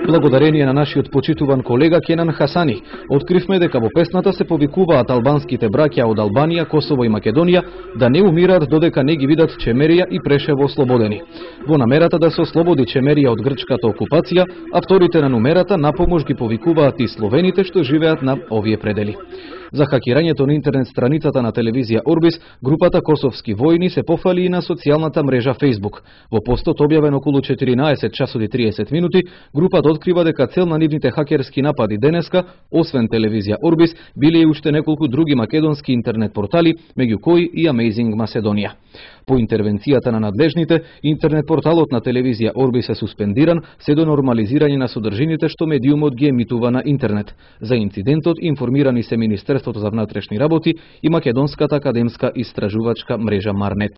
Благодарение на нашиот почитуван колега Кенан Хасани, откривме дека во песната се повикуваат албанските браќа од Албанија, Косово и Македонија да не умираат додека не ги видат Чемерија и Прешево ослободени. Во намерата да се ослободи Чемерија од грчката окупација, авторите на номерата напомош ги повикуваат и словените што живеат на овие предели. За хакирањето на интернет страницата на телевизија Орбис, групата Косовски војни се пофали и на социјалната мрежа Facebook. Во постот објавен околу 14 часот и 30 минути, групата открива дека цел на нивните хакерски напади денеска, освен телевизија Орбис, биле и уште неколку други македонски интернет портали, меѓу кои и Amazing Macedоnia. По интервенцијата на надлежните, интернет порталот на телевизија Орбис е суспендиран се до нормализирање на содржините што медиумот ги емитува на интернет. За инцидентот информирани се Министерството за внатрешни работи и Македонската академска истражувачка мрежа Марнет.